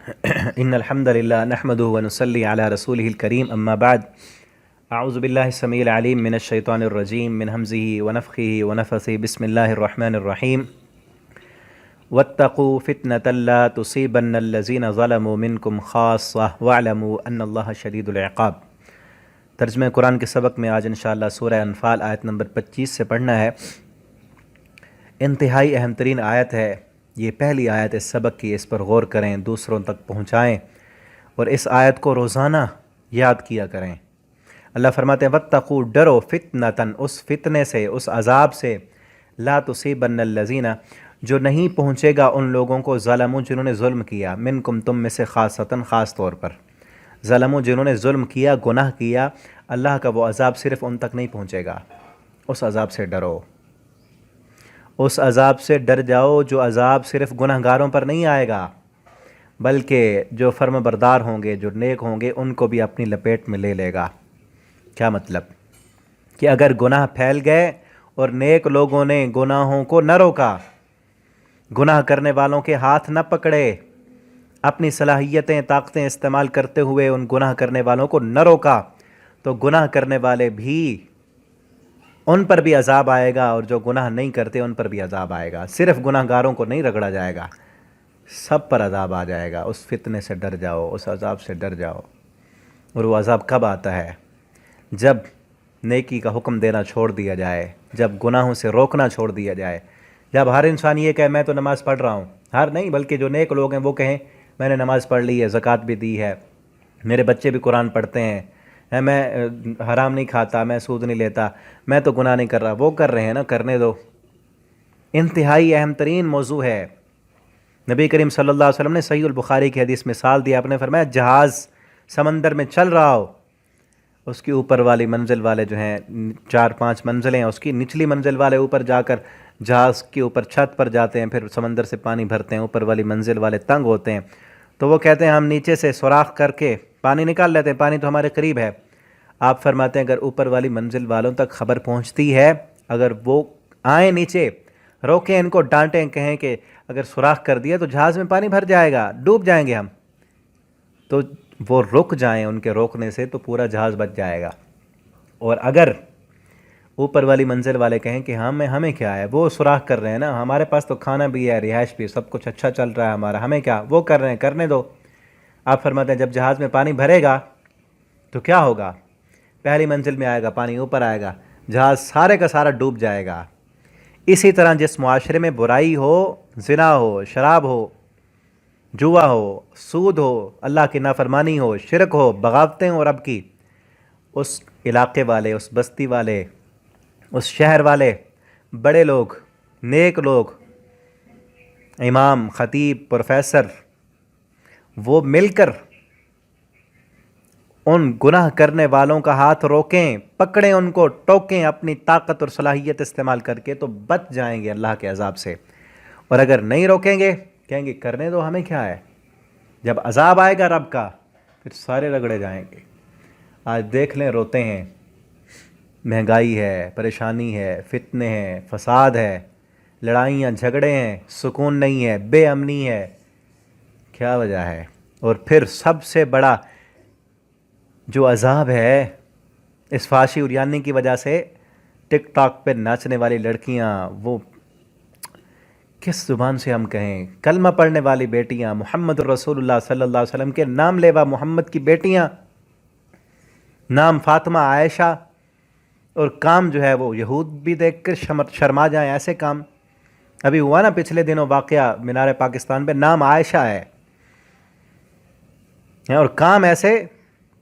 ان الحمد للہ نحمده ونصلی علی رسوله الکریم اما بعد اعوذ باللہ السمیع العلیم من الشیطان الرجیم من حمزه ونفخه ونفثه بسم اللہ الرحمن الرحیم واتقوا فتنة لا تصیبن الذین ظلموا منکم خاصہ واعلموا ان اللہ شدید العقاب۔ ترجمہ قرآن کے سبق میں آج انشاءاللہ سورہ انفال آیت نمبر 25 سے پڑھنا ہے۔ انتہائی اہم ترین آیت ہے یہ، پہلی آیت اس سبق کی، اس پر غور کریں، دوسروں تک پہنچائیں اور اس آیت کو روزانہ یاد کیا کریں۔ اللہ فرماتے ہیں واتقوا، ڈرو، فتنۃ، اس فتنے سے، اس عذاب سے، لا تصیبن الذین، جو نہیں پہنچے گا ان لوگوں کو، ظلموا، جنہوں نے ظلم کیا، منکم، تم میں سے، خاصتاً، خاص طور پر، ظلموا، جنہوں نے ظلم کیا، گناہ کیا، اللہ کا وہ عذاب صرف ان تک نہیں پہنچے گا۔ اس عذاب سے ڈرو، اس عذاب سے ڈر جاؤ جو عذاب صرف گناہ گاروں پر نہیں آئے گا، بلکہ جو فرم بردار ہوں گے، جو نیک ہوں گے، ان کو بھی اپنی لپیٹ میں لے لے گا۔ کیا مطلب؟ کہ اگر گناہ پھیل گئے اور نیک لوگوں نے گناہوں کو نہ روکا، گناہ کرنے والوں کے ہاتھ نہ پکڑے، اپنی صلاحیتیں، طاقتیں استعمال کرتے ہوئے ان گناہ کرنے والوں کو نہ روکا، تو گناہ کرنے والے بھی، ان پر بھی عذاب آئے گا، اور جو گناہ نہیں کرتے ان پر بھی عذاب آئے گا۔ صرف گناہ گاروں کو نہیں رگڑا جائے گا، سب پر عذاب آ جائے گا۔ اس فتنے سے ڈر جاؤ، اس عذاب سے ڈر جاؤ۔ اور وہ عذاب کب آتا ہے؟ جب نیکی کا حکم دینا چھوڑ دیا جائے، جب گناہوں سے روکنا چھوڑ دیا جائے، جب ہر انسان یہ کہے میں تو نماز پڑھ رہا ہوں، ہر نہیں بلکہ جو نیک لوگ ہیں وہ کہیں میں نے نماز پڑھ لی ہے، زکوٰۃ بھی دی ہے، میرے بچے بھی قرآن پڑھتے ہیں، میں حرام نہیں کھاتا، میں سود نہیں لیتا، میں تو گناہ نہیں کر رہا۔ وہ کر رہے ہیں نا، کرنے دو۔ انتہائی اہم ترین موضوع ہے۔ نبی کریم صلی اللہ علیہ وسلم نے صحیح البخاری کی حدیث مثال دی، آپ نے فرمایا جہاز سمندر میں چل رہا ہو، اس کی اوپر والی منزل والے جو ہیں، 4-5 منزلیں ہیں، اس کی نچلی منزل والے اوپر جا کر جہاز کے اوپر چھت پر جاتے ہیں، پھر سمندر سے پانی بھرتے ہیں، اوپر والی منزل والے تنگ ہوتے ہیں، تو وہ کہتے ہیں ہم نیچے سے سوراخ کر کے پانی نکال لیتے ہیں، پانی تو ہمارے قریب ہے۔ آپ فرماتے ہیں اگر اوپر والی منزل والوں تک خبر پہنچتی ہے، اگر وہ آئیں نیچے، روکیں ان کو، ڈانٹیں، کہیں کہ اگر سوراخ کر دیا تو جہاز میں پانی بھر جائے گا، ڈوب جائیں گے ہم، تو وہ رک جائیں ان کے روکنے سے، تو پورا جہاز بچ جائے گا۔ اور اگر اوپر والی منزل والے کہیں کہ ہمیں کیا ہے، وہ سوراخ کر رہے ہیں نا، ہمارے پاس تو کھانا بھی ہے، رہائش بھی، سب کچھ اچھا چل رہا ہے ہمارا، ہمیں کیا، وہ کر رہے ہیں کرنے دو۔ آپ فرماتے ہیں جب جہاز میں پانی بھرے گا تو کیا ہوگا؟ پہلی منزل میں آئے گا پانی، اوپر آئے گا، جہاز سارے کا سارا ڈوب جائے گا۔ اسی طرح جس معاشرے میں برائی ہو، زنا ہو، شراب ہو، جوا ہو، سود ہو، اللہ کی نافرمانی ہو، شرک ہو، بغاوتیں ہوں رب کی، اس علاقے والے، اس بستی والے، اس شہر والے، بڑے لوگ، نیک لوگ، امام، خطیب، پروفیسر، وہ مل کر ان گناہ کرنے والوں کا ہاتھ روکیں، پکڑیں ان کو، ٹوکیں اپنی طاقت اور صلاحیت استعمال کر کے، تو بچ جائیں گے اللہ کے عذاب سے۔ اور اگر نہیں روکیں گے، کہیں گے کرنے دو، ہمیں کیا ہے، جب عذاب آئے گا رب کا پھر سارے رگڑے جائیں گے۔ آج دیکھ لیں، روتے ہیں، مہنگائی ہے، پریشانی ہے، فتنے ہیں، فساد ہے، لڑائیاں جھگڑے ہیں، سکون نہیں ہے، بے امنی ہے، کیا وجہ ہے؟ اور پھر سب سے بڑا جو عذاب ہے اس فحاشی اریانی کی وجہ سے، ٹک ٹاک پہ ناچنے والی لڑکیاں، وہ کس زبان سے ہم کہیں، کلمہ پڑھنے والی بیٹیاں، محمد رسول اللہ صلی اللہ علیہ وسلم کے نام لیوا محمد کی بیٹیاں، نام فاطمہ، عائشہ، اور کام جو ہے وہ یہود بھی دیکھ کر شرما جائیں، ایسے کام ابھی ہوا نا پچھلے دنوں واقعہ مینار پاکستان پہ، نام عائشہ ہے، اور کام ایسے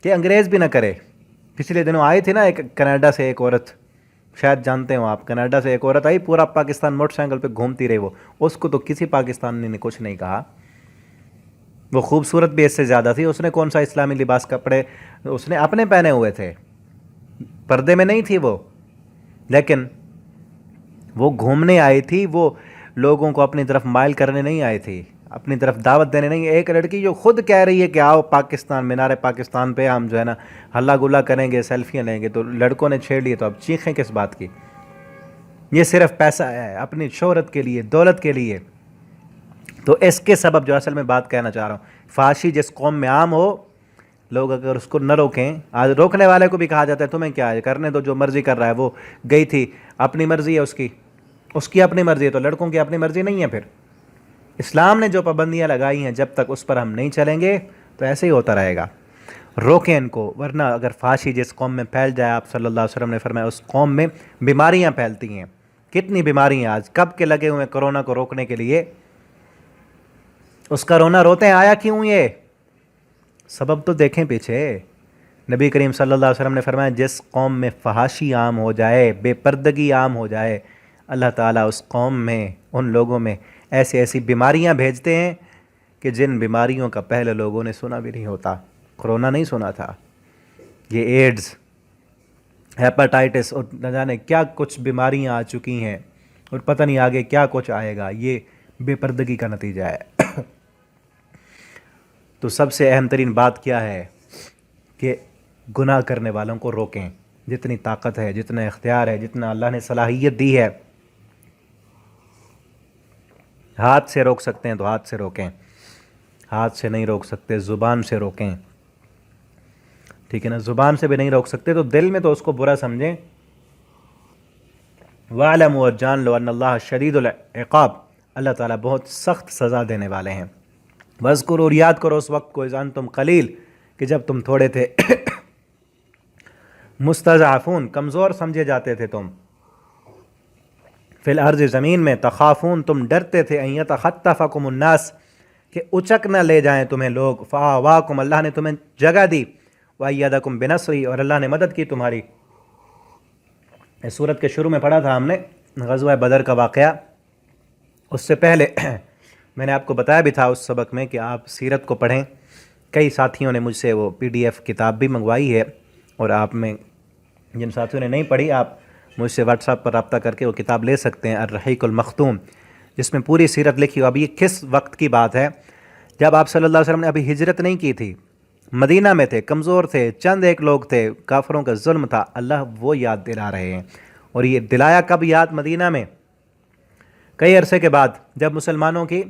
کہ انگریز بھی نہ کرے۔ پچھلے دنوں آئی تھی نا ایک کینیڈا سے ایک عورت، شاید جانتے ہوں آپ، کینیڈا سے ایک عورت آئی، پورا پاکستان موٹر سائیکل پہ گھومتی رہی، وہ، اس کو تو کسی پاکستانی نے کچھ نہیں کہا، وہ خوبصورت بھی اس سے زیادہ تھی، اس نے کون سا اسلامی لباس کپڑے اس نے اپنے پہنے ہوئے تھے، پردے میں نہیں تھی وہ، لیکن وہ گھومنے آئی تھی، وہ لوگوں کو اپنی طرف مائل کرنے نہیں آئی تھی، اپنی طرف دعوت دینے نہیں۔ ایک لڑکی جو خود کہہ رہی ہے کہ آؤ پاکستان، مینار پاکستان پہ ہم جو ہے نا ہلا گلا کریں گے، سیلفیاں لیں گے، تو لڑکوں نے چھیڑ لیے، تو اب چیخیں کس بات کی؟ یہ صرف پیسہ ہے، اپنی شہرت کے لیے، دولت کے لیے، تو اس کے سبب جو اصل میں بات کہنا چاہ رہا ہوں، فحاشی جس قوم میں عام ہو، لوگ اگر اس کو نہ روکیں، آج روکنے والے کو بھی کہا جاتا ہے تمہیں کیا ہے، کرنے دو جو مرضی کر رہا ہے، وہ گئی تھی، اپنی مرضی ہے اس کی اپنی مرضی ہے، تو لڑکوں کی اپنی مرضی نہیں ہے؟ پھر اسلام نے جو پابندیاں لگائی ہیں جب تک اس پر ہم نہیں چلیں گے تو ایسے ہی ہوتا رہے گا۔ روکیں ان کو، ورنہ اگر فحاشی جس قوم میں پھیل جائے، آپ صلی اللہ علیہ وسلم نے فرمایا اس قوم میں بیماریاں پھیلتی ہیں۔ کتنی بیماریاں آج کب کے لگے ہوئے ہیں کرونا کو روکنے کے لیے، اس کا رونا روتے ہیں، آیا کیوں یہ؟ سبب تو دیکھیں پیچھے۔ نبی کریم صلی اللہ علیہ وسلم نے فرمایا جس قوم میں فحاشی عام ہو جائے، بے پردگی عام ہو جائے، اللہ تعالیٰ اس قوم میں، ان لوگوں میں ایسی ایسی بیماریاں بھیجتے ہیں کہ جن بیماریوں کا پہلے لوگوں نے سنا بھی نہیں ہوتا۔ کرونا نہیں سنا تھا، یہ ایڈز، ہیپاٹائٹس اور نہ جانے کیا کچھ بیماریاں آ چکی ہیں، اور پتہ نہیں آگے کیا کچھ آئے گا۔ یہ بے پردگی کا نتیجہ ہے۔ تو سب سے اہم ترین بات کیا ہے کہ گناہ کرنے والوں کو روکیں، جتنی طاقت ہے، جتنا اختیار ہے، جتنا اللہ نے صلاحیت دی ہے، ہاتھ سے روک سکتے ہیں تو ہاتھ سے روکیں، ہاتھ سے نہیں روک سکتے زبان سے روکیں، ٹھیک ہے نا؟ زبان سے بھی نہیں روک سکتے تو دل میں تو اس کو برا سمجھیں۔ وَاعْلَمُوا، اور جان لو، ان اللہ شدید العقاب، اللہ تعالیٰ بہت سخت سزا دینے والے ہیں۔ وَاذْكُرُوا، اور یاد کرو اس وقت کو، اذ انتم قلیل، کہ جب تم تھوڑے تھے، مستضعفون، کمزور سمجھے جاتے تھے تم، فی الارض، زمین میں، تخافون، تم ڈرتے تھے، ان یتخطفکم الناس، کہ اچک نہ لے جائیں تمہیں لوگ، فآواکم، اللہ نے تمہیں جگہ دی، وایدکم بنصرہ، اور اللہ نے مدد کی تمہاری۔ اس سورت کے شروع میں پڑھا تھا ہم نے غزوہ بدر کا واقعہ، اس سے پہلے میں نے آپ کو بتایا بھی تھا اس سبق میں کہ آپ سیرت کو پڑھیں۔ کئی ساتھیوں نے مجھ سے وہ PDF کتاب بھی منگوائی ہے، اور آپ میں جن ساتھیوں نے نہیں پڑھی، آپ مجھ سے واٹس ایپ پر رابطہ کر کے وہ کتاب لے سکتے ہیں، الرحیق المختوم، جس میں پوری سیرت لکھی ہو۔ اب یہ کس وقت کی بات ہے؟ جب آپ صلی اللہ علیہ وسلم نے ابھی ہجرت نہیں کی تھی، مدینہ میں تھے، کمزور تھے، چند ایک لوگ تھے، کافروں کا ظلم تھا، اللہ وہ یاد دلا رہے ہیں۔ اور یہ دلایا کب یاد؟ مدینہ میں، کئی عرصے کے بعد، جب مسلمانوں کی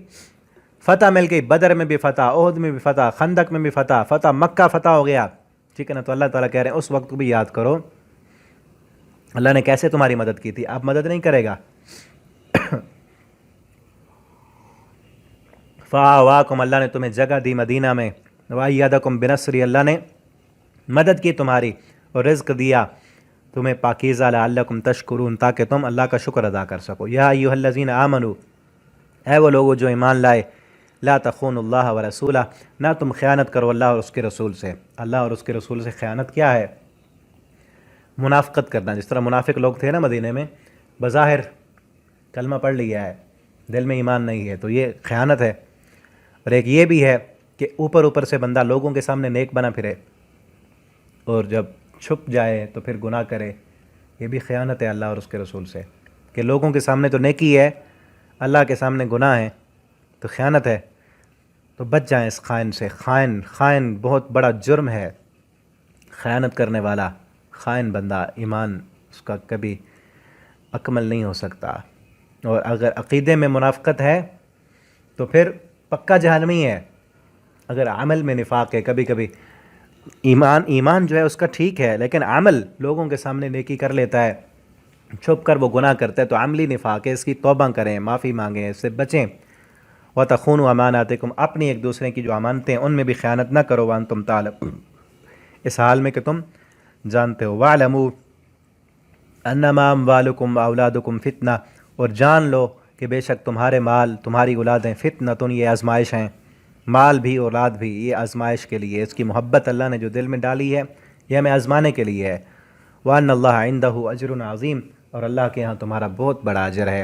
فتح مل گئی، بدر میں بھی فتح، احد میں بھی فتح، خندق میں بھی فتح، فتح مکہ فتح ہو گیا، ٹھیک ہے نا؟ تو اللہ تعالیٰ کہہ رہے ہیں اس وقت بھی یاد کرو، اللہ نے کیسے تمہاری مدد کی تھی، اب مدد نہیں کرے گا۔ فآواکم، اللہ نے تمہیں جگہ دی مدینہ میں، وایدکم بنصرہ، اللہ نے مدد کی تمہاری، اور رزق دیا تمہیں پاکیزہ، لعلکم تشکرون، تاکہ تم اللہ کا شکر ادا کر سکو۔ یا ایھا الذین آمنوا، اے وہ لوگوں جو ایمان لائے، لا تخونوا اللہ ورسولہ، نہ تم خیانت کرو اللہ اور اس کے رسول سے۔ اللہ اور اس کے رسول سے خیانت کیا ہے؟ منافقت کرنا۔ جس طرح منافق لوگ تھے نا مدینے میں، بظاہر کلمہ پڑھ لیا ہے، دل میں ایمان نہیں ہے، تو یہ خیانت ہے۔ اور ایک یہ بھی ہے کہ اوپر اوپر سے بندہ لوگوں کے سامنے نیک بنا پھرے، اور جب چھپ جائے تو پھر گناہ کرے، یہ بھی خیانت ہے اللہ اور اس کے رسول سے، کہ لوگوں کے سامنے تو نیکی ہے، اللہ کے سامنے گناہ ہے، تو خیانت ہے۔ تو بچ جائیں اس خائن سے۔ خائن بہت بڑا جرم ہے، خیانت کرنے والا، خائن بندہ، ایمان اس کا کبھی اکمل نہیں ہو سکتا۔ اور اگر عقیدے میں منافقت ہے تو پھر پکا جہنمی ہے۔ اگر عمل میں نفاق ہے، کبھی کبھی ایمان جو ہے اس کا ٹھیک ہے، لیکن عمل لوگوں کے سامنے نیکی کر لیتا ہے، چھپ کر وہ گناہ کرتا ہے، تو عملی نفاق ہے، اس کی توبہ کریں، معافی مانگیں، اس سے بچیں۔ وَتَخُونُوا أَمَانَاتِكُمْ، اپنی ایک دوسرے کی جو امانتیں ہیں ان میں بھی خیانت نہ کرو، وَأَنْتُمْ تَعْلَمُونَ، اس حال میں کہ تم جانتے ہو۔ وَاعْلَمُوا أَنَّمَا أَمْوَالُكُمْ وَأَوْلَادُكُمْ فِتْنَةٌ، اور جان لو کہ بے شک تمہارے مال، تمہاری اولادیں، فتنۃ، یہ آزمائش ہیں۔ مال بھی اولاد بھی یہ آزمائش کے لیے، اس کی محبت اللہ نے جو دل میں ڈالی ہے یہ ہمیں آزمانے کے لیے ہے۔ وَأَنَّ اللَّهَ عِندَهُ أَجْرٌ عَظِيمٌ، اور اللہ کے ہاں تمہارا بہت بڑا اجر ہے،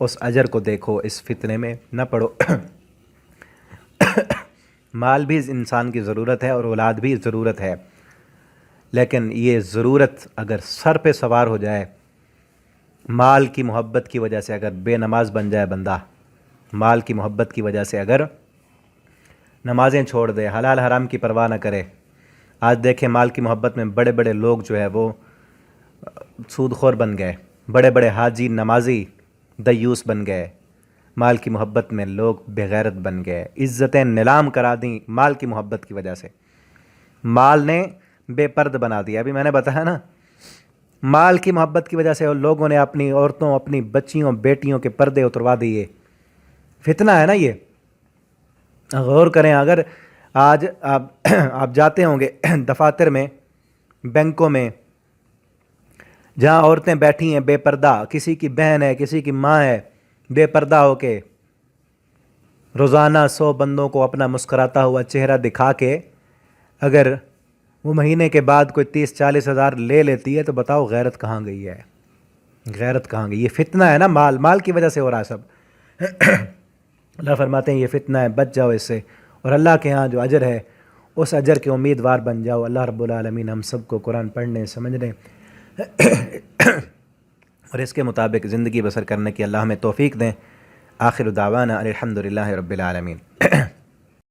اس اجر کو دیکھو، اس فتنے میں نہ پڑو۔ مال بھی انسان کی ضرورت ہے اور اولاد بھی ضرورت ہے، لیکن یہ ضرورت اگر سر پہ سوار ہو جائے، مال کی محبت کی وجہ سے اگر بے نماز بن جائے بندہ، مال کی محبت کی وجہ سے اگر نمازیں چھوڑ دے، حلال حرام کی پرواہ نہ کرے۔ آج دیکھیں مال کی محبت میں بڑے بڑے لوگ جو ہے وہ سود خور بن گئے، بڑے بڑے حاجی نمازی دیوس بن گئے، مال کی محبت میں لوگ بے غیرت بن گئے، عزتیں نیلام کرا دیں مال کی محبت کی وجہ سے۔ مال نے بے پرد بنا دیا، ابھی میں نے بتایا نا، مال کی محبت کی وجہ سے اور لوگوں نے اپنی عورتوں، اپنی بچیوں، بیٹیوں کے پردے اتروا دیے۔ فتنہ ہے نا یہ، غور کریں۔ اگر آج آپ جاتے ہوں گے دفاتر میں، بینکوں میں، جہاں عورتیں بیٹھی ہیں بے پردہ، کسی کی بہن ہے، کسی کی ماں ہے، بے پردہ ہو کے روزانہ 100 بندوں کو اپنا مسکراتا ہوا چہرہ دکھا کے اگر وہ مہینے کے بعد کوئی 30-40 ہزار لے لیتی ہے تو بتاؤ غیرت کہاں گئی ہے؟ غیرت کہاں گئی؟ یہ فتنہ ہے نا، مال کی وجہ سے ہو رہا ہے سب۔ اللہ فرماتے ہیں یہ فتنہ ہے، بچ جاؤ اس سے، اور اللہ کے ہاں جو اجر ہے اس اجر کے امیدوار بن جاؤ۔ اللہ رب العالمین ہم سب کو قرآن پڑھنے، سمجھنے اور اس کے مطابق زندگی بسر کرنے کی اللہ ہمیں توفیق دیں۔ آخر دعوانا الحمدللہ رب العالمین۔